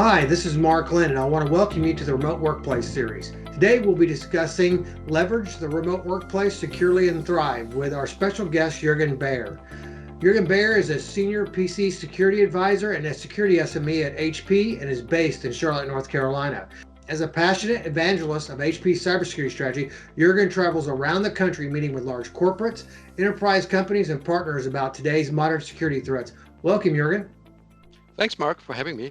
Hi, this is Mark Lynd, and I want to welcome you to the Remote Workplace series. Today, we'll be discussing Leverage the Remote Workplace Securely and Thrive with our special guest, Juergen Bayer. Juergen Bayer is a senior PC security advisor and a security SME at HP and is based in Charlotte, North Carolina. As a passionate evangelist of HP's cybersecurity strategy, Juergen travels around the country meeting with large corporates, enterprise companies, and partners about today's modern security threats. Welcome, Juergen. Thanks, Mark, for having me.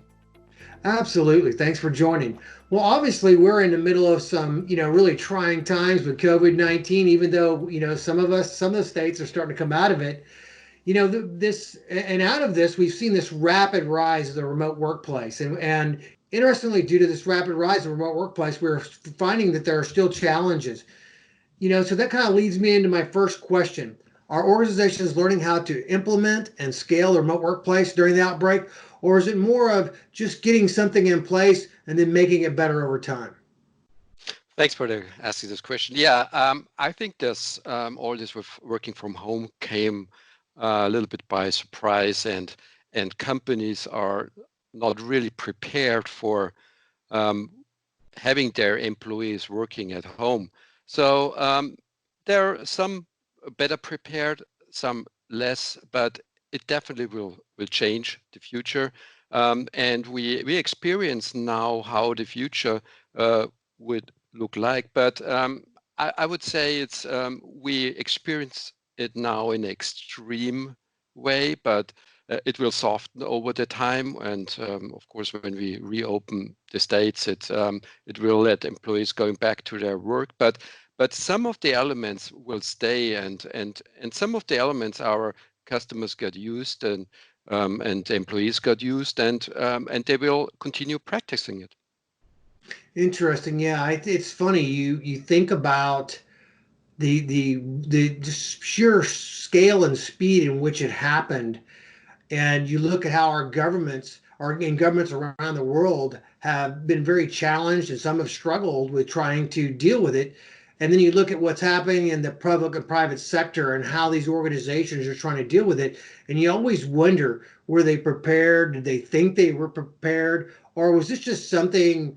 Absolutely. Thanks for joining. Well, obviously, we're in the middle of some, really trying times with COVID-19, even though, some of the states are starting to come out of it. Out of this, we've seen this rapid rise of the remote workplace. And interestingly, due to this rapid rise of remote workplace, we're finding that there are still challenges. So that kind of leads me into my first question. Are organizations learning how to implement and scale the remote workplace during the outbreak, or is it more of just getting something in place and then making it better over time? Thanks for asking this question. I think this all this with working from home came a little bit by surprise, and companies are not really prepared for um, having their employees working at home. So there are some better prepared, some less, but it definitely will change the future. And we experience now how the future would look like. But I would say it's we experience it now in an extreme way, but it will soften over the time. And of course, when we reopen the states, it will let employees going back to their work. But some of the elements will stay, and some of the elements our customers get used and employees got used, and they will continue practicing it. Interesting. Yeah, it's funny. You think about the just sheer scale and speed in which it happened, and you look at how our governments around the world have been very challenged, and some have struggled with trying to deal with it. And then you look at what's happening in the public and private sector and how these organizations are trying to deal with it. And you always wonder, were they prepared? Did they think they were prepared? Or was this just something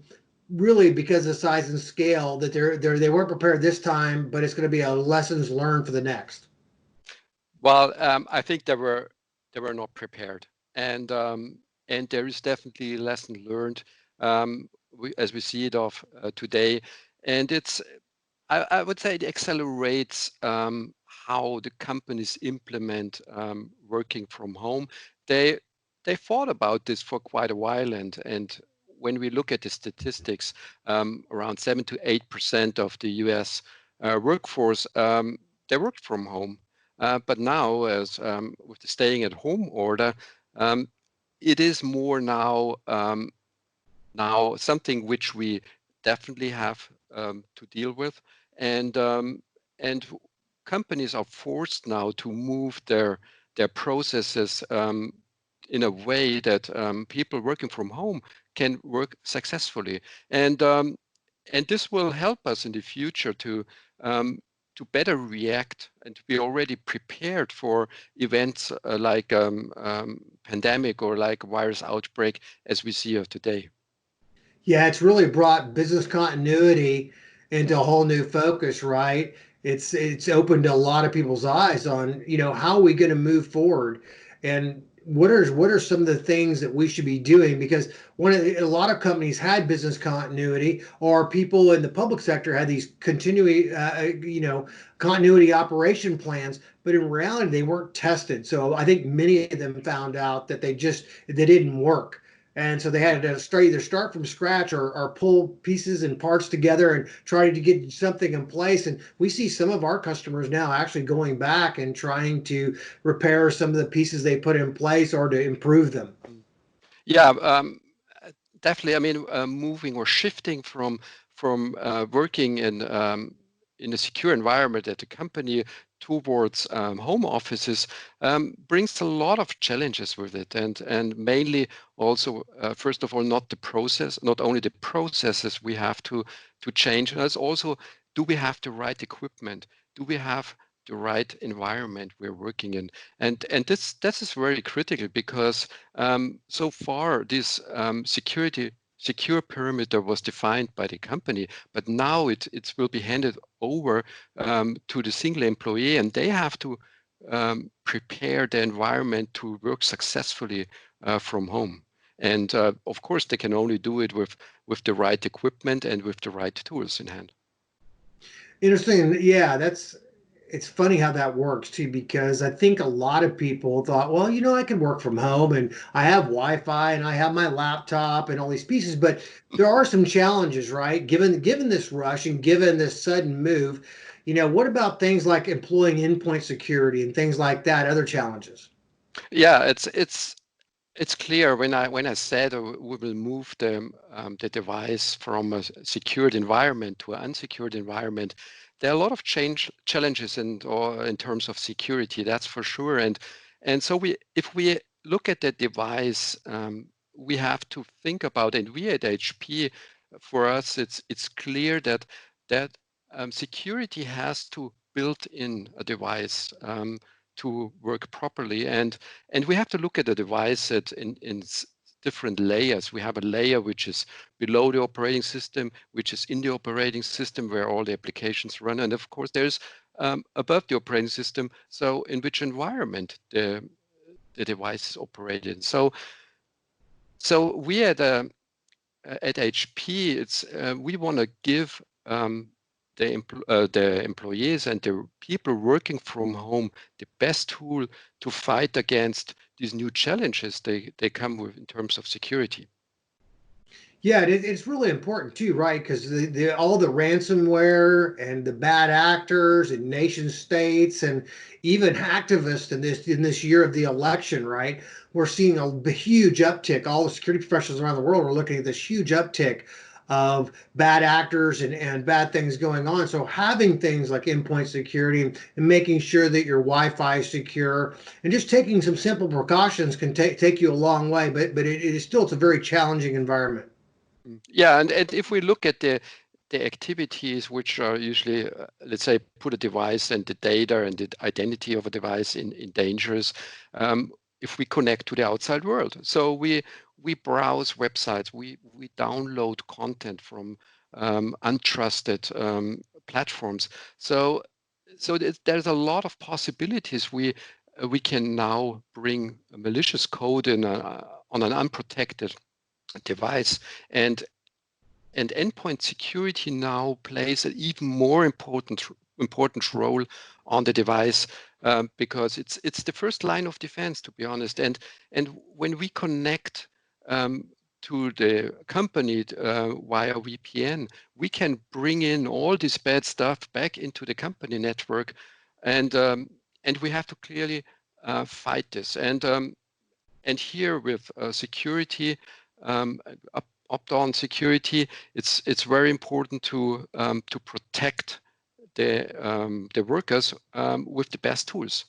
really because of size and scale that they weren't prepared this time, but it's going to be a lessons learned for the next? Well, I think they were not prepared, and there is definitely a lesson learned as we see it of today, and I would say it accelerates how the companies implement working from home. They they thought about this for quite a while, and when we look at the statistics, around 7 to 8% of the U.S. Workforce they work from home. But now, as with the staying at home order, um, it is more now something which we definitely have to deal with, and and companies are forced now to move their processes in a way that people working from home can work successfully, and um, and this will help us in the future um, to better react and to be already prepared for events like pandemic or like virus outbreak as we see of today. Yeah, it's really brought business continuity into a whole new focus, right? It's opened a lot of people's eyes on, how are we going to move forward, and what are some of the things that we should be doing? Because a lot of companies had business continuity, or people in the public sector had these continuity, continuity operation plans, but in reality they weren't tested. So I think many of them found out that they didn't work, and so they had to either start from scratch, or pull pieces and parts together and try to get something in place. And we see some of our customers now actually going back and trying to repair some of the pieces they put in place or to improve them. Mm. Yeah, definitely. I mean, moving or shifting from working in a secure environment at the company towards home offices brings a lot of challenges with it, and mainly also first of all, not only the processes we have to change, and it's also, do we have the right equipment? Do we have the right environment we're working in. And this is very critical because so far this secure perimeter was defined by the company, but now it will be handed over to the single employee, and they have to prepare the environment to work successfully from home. And of course, they can only do it with the right equipment and with the right tools in hand. Interesting. Yeah, it's funny how that works too, because I think a lot of people thought, well, I can work from home and I have Wi-Fi and I have my laptop and all these pieces, but there are some challenges, right? Given this rush and given this sudden move, what about things like employing endpoint security and things like that, other challenges? Yeah, it's clear when I said we will move the device from a secured environment to an unsecured environment. There are a lot of challenges in terms of security, that's for sure. And so if we look at the device, we have to think about, and we at HP, for us, it's clear that security has to build in a device to work properly. And we have to look at the device in different layers. We have a layer which is below the operating system, which is in the operating system where all the applications run. And of course, there's above the operating system, so in which environment the device is operated. So we at HP, we want to give the employees and the people working from home the best tool to fight against these new challenges they come with in terms of security. Yeah, it's really important too, right? Because all the ransomware and the bad actors and nation states and even hacktivists in this year of the election, right? We're seeing a huge uptick. All the security professionals around the world are looking at this huge uptick of bad actors and bad things going on. So having things like endpoint security and making sure that your Wi-Fi is secure and just taking some simple precautions can take you a long way. But it's a very challenging environment. Yeah, and if we look at the activities which are usually, let's say, put a device and the data and the identity of a device in dangers, if we connect to the outside world. So we browse websites, we download content from untrusted platforms. So there's a lot of possibilities. We can now bring malicious code on an unprotected device, and and endpoint security now plays an even more important role on the device, because it's the first line of defense, to be honest. And when we connect to the company via VPN, we can bring in all this bad stuff back into the company network, and we have to clearly fight this. And here with security, um, up-down security, it's very important to protect the workers with the best tools.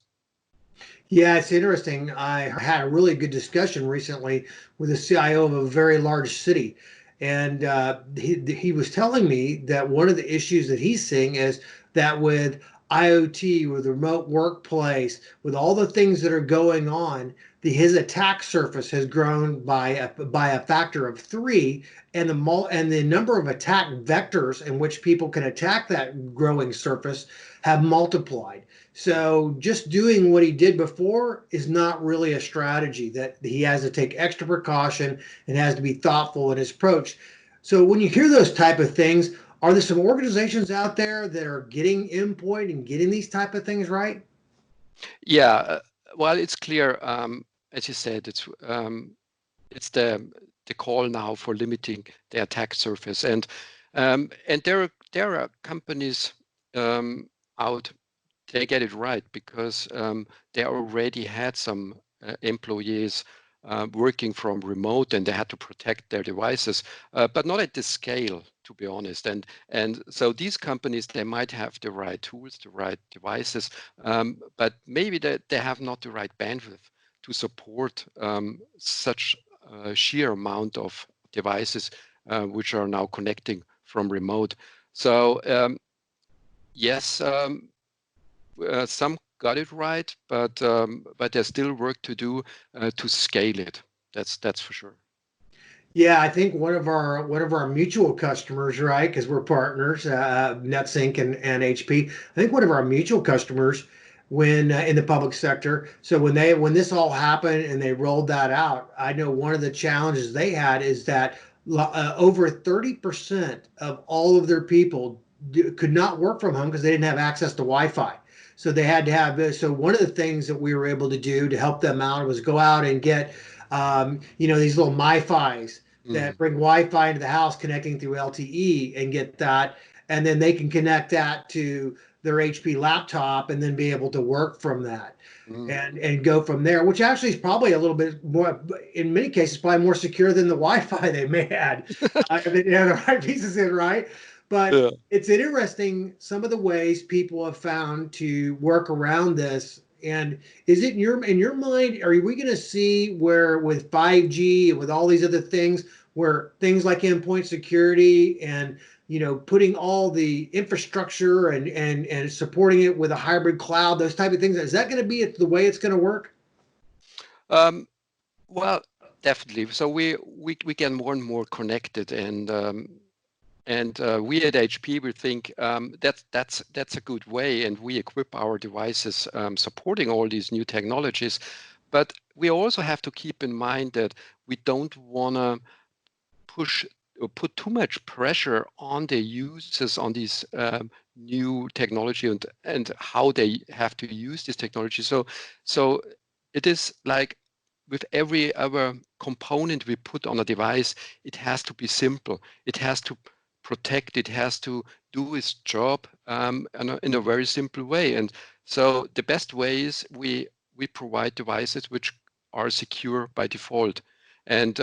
Yeah, it's interesting. I had a really good discussion recently with a CIO of a very large city. And he was telling me that one of the issues that he's seeing is that with IoT, with remote workplace, with all the things that are going on, his attack surface has grown by a factor of three, and the number of attack vectors in which people can attack that growing surface have multiplied. So just doing what he did before is not really a strategy, that he has to take extra precaution and has to be thoughtful in his approach. So when you hear those type of things, are there some organizations out there that are getting endpoint and getting these type of things right? Yeah, well, it's clear, as you said, it's the call now for limiting the attack surface, and there are companies out, they get it right because they already had some employees working from remote, and they had to protect their devices, but not at this scale, to be honest. And so these companies, they might have the right tools, the right devices, but maybe they have not the right bandwidth to support such a sheer amount of devices which are now connecting from remote. So yes, some got it right, but there's still work to do to scale it. That's for sure. Yeah, I think one of our mutual customers, right? Because we're partners, Netsync and HP. I think one of our mutual customers, when in the public sector, so when this all happened and they rolled that out, I know one of the challenges they had is that over 30% of all of their people could not work from home because they didn't have access to Wi-Fi. So they had to have this. So one of the things that we were able to do to help them out was go out and get these little MiFis that Mm, bring Wi-Fi into the house connecting through LTE and get that, and then they can connect that to their HP laptop and then be able to work from that mm, and go from there, which actually is probably a little bit more, in many cases, probably more secure than the Wi-Fi they may had if they didn't have the right pieces in, right? But yeah. it's interesting some of the ways people have found to work around this. And is it in your mind, are we going to see where with 5G and with all these other things, where things like endpoint security and putting all the infrastructure and supporting it with a hybrid cloud, those type of things, is that going to be the way it's going to work? Um, well, definitely. So we get more and more connected, and we at HP we think that's a good way, and we equip our devices supporting all these new technologies. But we also have to keep in mind that we don't want to push or put too much pressure on the users on these new technology and how they have to use this technology. So it is like with every other component we put on a device, it has to be simple. It has to protect. It has to do its job in a very simple way. And so the best way is we provide devices which are secure by default. And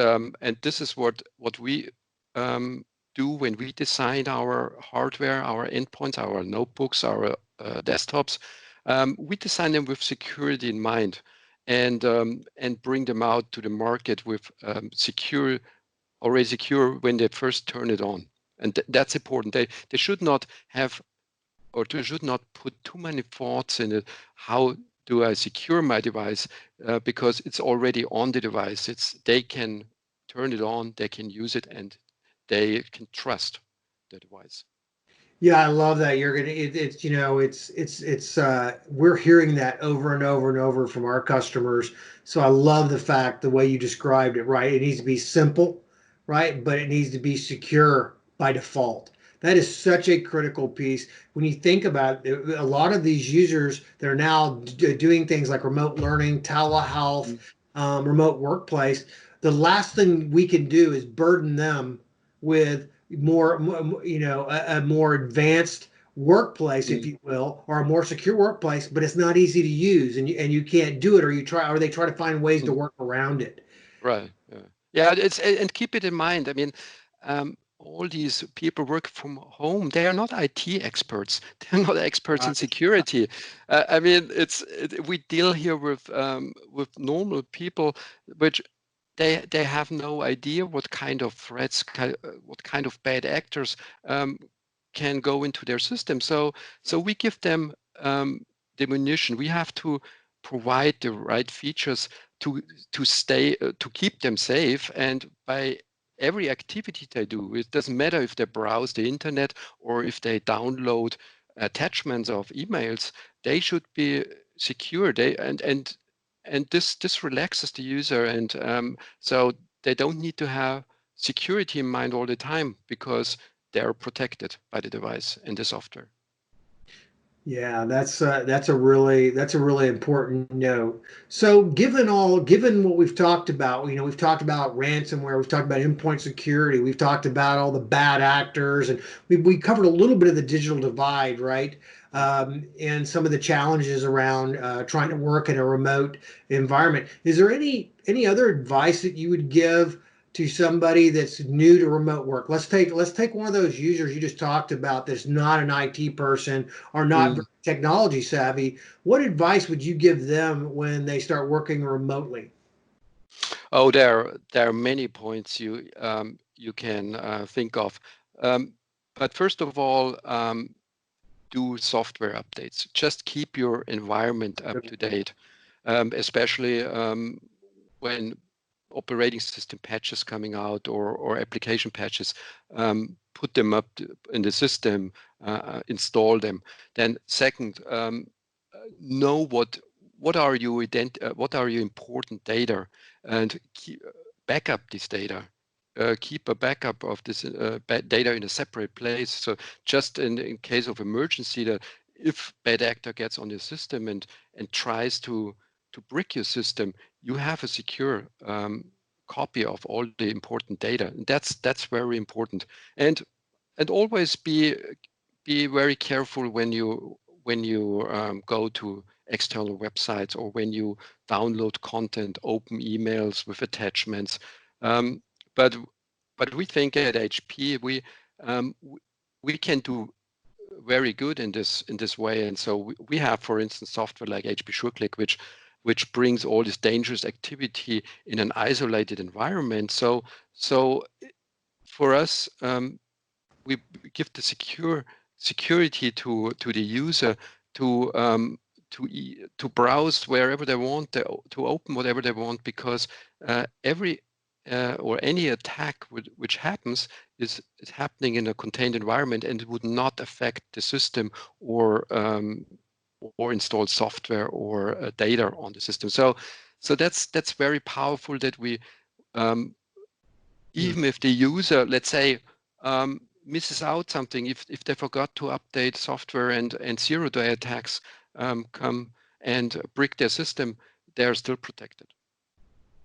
this is what we um, do when we design our hardware, our endpoints, our notebooks, our desktops. We design them with security in mind, and bring them out to the market with already secure when they first turn it on. And that's important. They should not have, or they should not put too many thoughts in it. How do I secure my device? Because it's already on the device. They can turn it on, they can use it, and they can trust the device. Yeah, I love that. You're gonna. It's we're hearing that over and over and over from our customers. So I love the way you described it. Right, it needs to be simple, right, but it needs to be secure by default. That is such a critical piece when you think about it. A lot of these users, they're now doing things like remote learning, telehealth, Mm, remote workplace. The last thing we can do is burden them with a more advanced workplace, if mm, you will, or a more secure workplace, but it's not easy to use, and you can't do it, or they try to find ways to mm. work around it. Right. Yeah. Yeah. And keep it in mind. I mean, all these people work from home. They are not IT experts. They're not experts in Right. security. I mean, we deal here with normal people, which they have no idea what kind of threats, what kind of bad actors um, can go into their system. So we give them the ammunition. We have to provide the right features to to keep them safe, and by every activity they do, it doesn't matter if they browse the internet or if they download attachments of emails, they should be secure. And this relaxes the user, and so they don't need to have security in mind all the time because they're protected by the device and the software. Yeah, that's a really important note. So, given what we've talked about, we've talked about ransomware, we've talked about endpoint security, we've talked about all the bad actors, and we covered a little bit of the digital divide, right? And some of the challenges around trying to work in a remote environment. Is there any other advice that you would give to somebody that's new to remote work? Let's take one of those users you just talked about that's not an IT person are not very Mm. technology savvy. What advice would you give them when they start working remotely? Oh, there are many points you can think of. Um, but first of all, do software updates. Just keep your environment up to date, especially when operating system patches coming out or application patches. Put them up in the system, install them. Then second, know what are your what are your important data, and back up this data. Keep a backup of this data in a separate place. So just in case of emergency, that if bad actor gets on your system and tries to brick your system, you have a secure copy of all the important data. And that's very important. And always be very careful when you go to external websites or when you download content, open emails with attachments. Um, but but we think at HP um, we can do very good in this way. And so we have, for instance, software like HP SureClick, which brings all this dangerous activity in an isolated environment. So for us, we give the security to the user to to browse wherever they want, to open whatever they want, because every or any attack which happens is happening in a contained environment, and it would not affect the system or installed software or data on the system. So that's very powerful that we even if the user, let's say, misses out something, if they forgot to update software and zero-day attacks come and brick their system, they're still protected.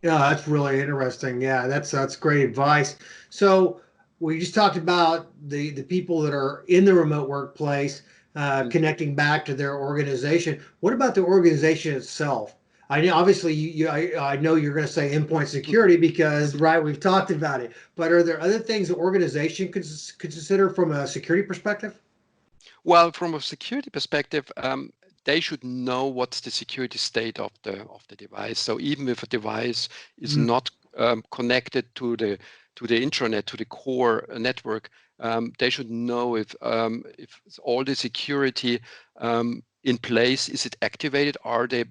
Yeah, that's really interesting. Yeah, that's great advice. So we just talked about the people that are in the remote workplace connecting back to their organization. What about the organization itself? I know obviously I know you're going to say endpoint security because right we've talked about it. But are there other things the organization could consider from a security perspective? Well, from a security perspective, they should know what's the security state of the device. So even if a device is Mm, not connected to the intranet, to the core network, they should know if all the security in place, is it activated? Are the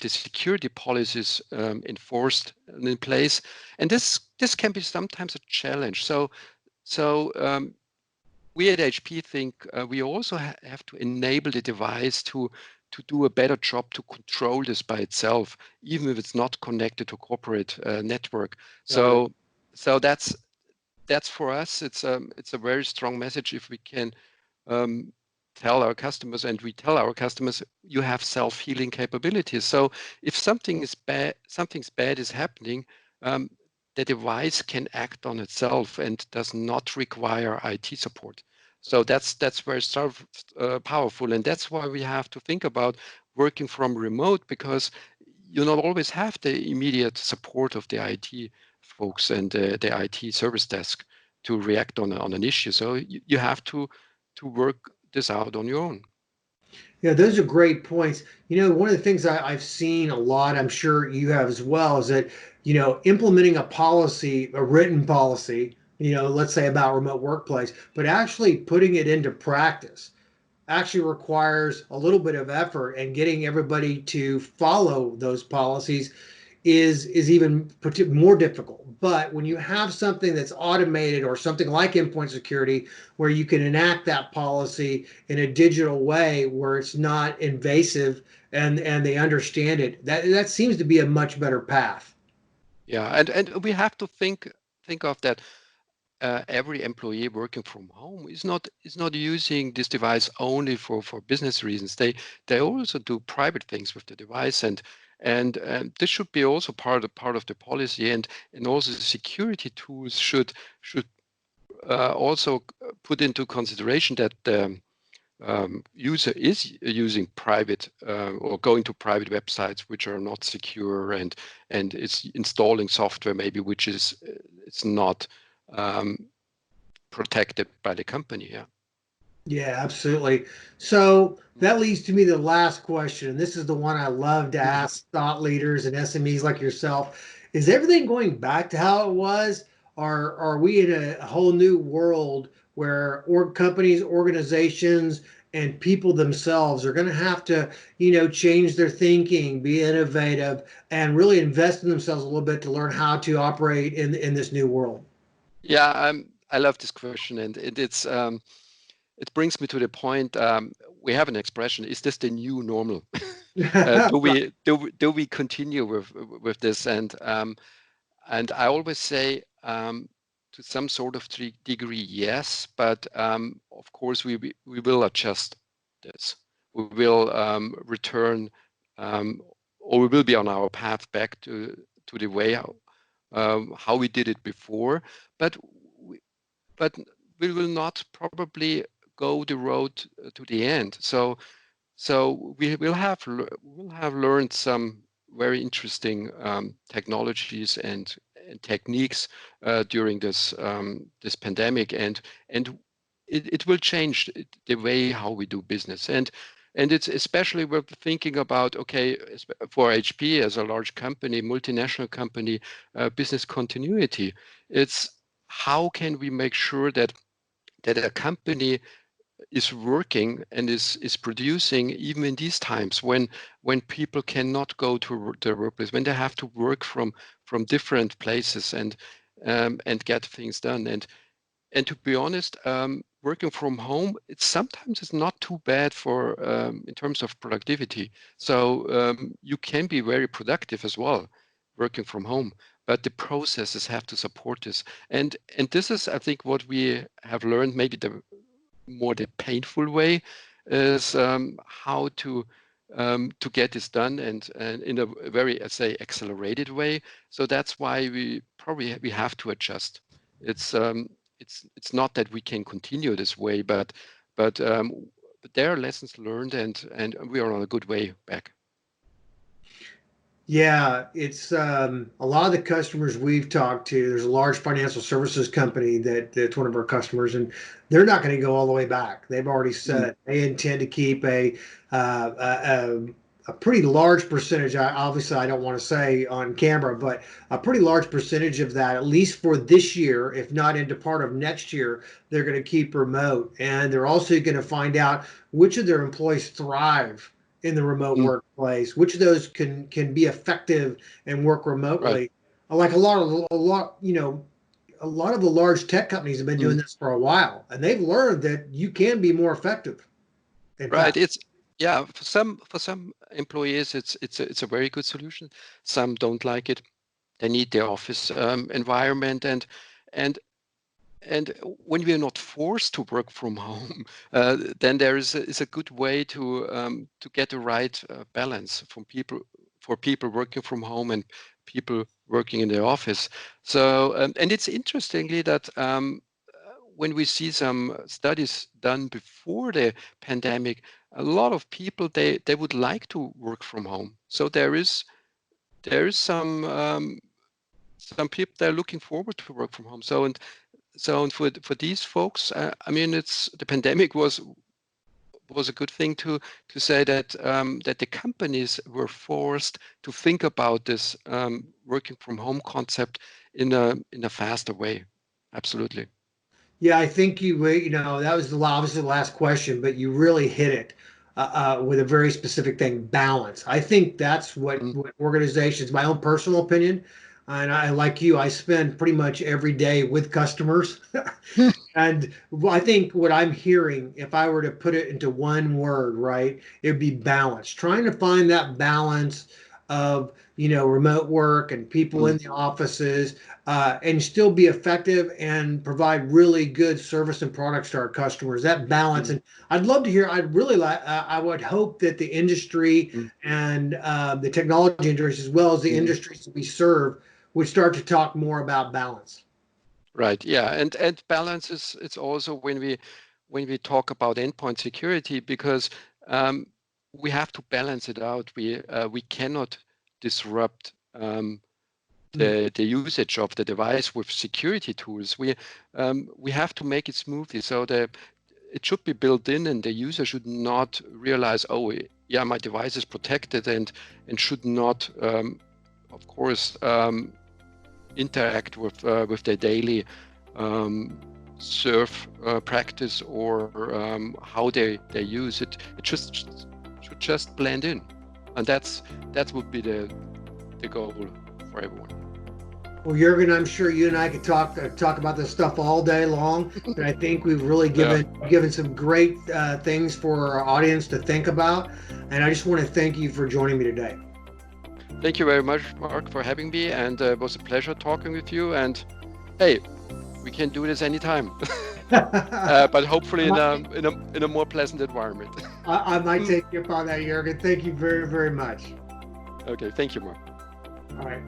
security policies enforced and in place? And this can be sometimes a challenge. So we at HP think we also have to enable the device to do a better job to control this by itself, even if it's not connected to corporate network. got it. So that's for us. It's a very strong message if we can um, tell our customers, and we tell our customers, you have self-healing capabilities. So if something's bad is happening, um, the device can act on itself and does not require IT support. So that's very powerful, and that's why we have to think about working from remote, because you not always have the immediate support of the IT folks and the IT service desk to react on an issue. So you have to work this out on your own. Yeah, those are great points. One of the things I've seen a lot, I'm sure you have as well, is that, implementing a policy, a written policy, let's say about remote workplace, but actually putting it into practice actually requires a little bit of effort, and getting everybody to follow those policies is even more difficult. But when you have something that's automated or something like endpoint security, where you can enact that policy in a digital way where it's not invasive and they understand it, that seems to be a much better path. Yeah, and we have to think of that. Every employee working from home is not using this device only for business reasons. They also do private things with the device, and this should be also part of the policy, and also the security tools should also put into consideration that the user is using private or going to private websites which are not secure, and it's installing software maybe which is it's not um, protected by the company. Yeah. Yeah, absolutely. So that leads to me to the last question. And this is the one I love to ask thought leaders and SMEs like yourself. Is everything going back to how it was? Or are we in a whole new world where companies, organizations, and people themselves are going to have to, change their thinking, be innovative, and really invest in themselves a little bit to learn how to operate in this new world. Yeah, I love this question, and it brings me to the point. We have an expression: "Is this the new normal?" Do Right. we continue with this? And I always say, to some sort of degree, yes, but of course we will adjust this. We will return, or we will be on our path back to the way how we did it before, but we, but we will not probably go the road to the end. So we'll have learned some very interesting technologies and techniques during this pandemic, and it will change the way how we do business. And it's especially we're thinking about, okay, for HP as a large company, multinational company, business continuity. It's how can we make sure that a company is working and is producing even in these times when people cannot go to their workplace, when they have to work from different places and get things done. And to be honest, working from home, it's not too bad for in terms of productivity. So you can be very productive as well working from home, but the processes have to support this. And this is, I think, what we have learned, maybe the painful way is how to get this done and in a very, I say, accelerated way. So that's why we have to adjust. It's it's not that we can continue this way, but but there are lessons learned, and we are on a good way back. Yeah, it's a lot of the customers we've talked to. There's a large financial services company that's one of our customers, and they're not going to go all the way back. They've already Mm, said they intend to keep uh, a, a pretty large percentage. Obviously, I don't want to say on camera, but a pretty large percentage of that, at least for this year, if not into part of next year, they're going to keep remote, and they're also going to find out which of their employees thrive in the remote mm, workplace, which of those can be effective and work right. remotely. Like a lot of the large tech companies have been doing Mm, this for a while, and they've learned that you can be more effective. In right. fact, It's yeah, for some employees, it's a very good solution. Some don't like it. They need the office environment, and and when we are not forced to work from home, then there is a good way to get the right balance from people for people working from home and people working in the office. So and it's interestingly that when we see some studies done before the pandemic, a lot of people they would like to work from home. So there is some people they're looking forward to work from home. So for these folks, I mean, it's the pandemic was a good thing to say that the companies were forced to think about this working from home concept in a faster way. Absolutely. yeah, I think that was obviously the last question, but you really hit it with a very specific thing: balance. I think that's Mm, what organizations, my own personal opinion, and I like you, I spend pretty much every day with customers. And I think what I'm hearing, if I were to put it into one word, right, it would be balance. Trying to find that balance of, remote work and people mm, in the offices, and still be effective and provide really good service and products to our customers. That balance. mm, And I'd love to hear, I'd really like, I would hope that the industry mm, and the technology industry, as well as the mm. industries that we serve, would start to talk more about balance. Right. Yeah. And balance is it's also when we talk about endpoint security because um, we have to balance it out. We cannot disrupt the usage of the device with security tools. We have to make it smoothly so that it should be built in, and the user should not realize, oh, yeah, my device is protected and should not, of course, interact with their daily um, serve practice or how they use it. It just should just blend in, and that would be the goal for everyone. Well, Juergen, I'm sure you and I could talk about this stuff all day long, but I think we've really given some great things for our audience to think about. And I just want to thank you for joining me today. Thank you very much, Mark, for having me, and it was a pleasure talking with you. And hey, we can do this anytime, but hopefully in a more pleasant environment. I might take you up on that, Juergen. Thank you very, very much. Okay, thank you, Mark. All right.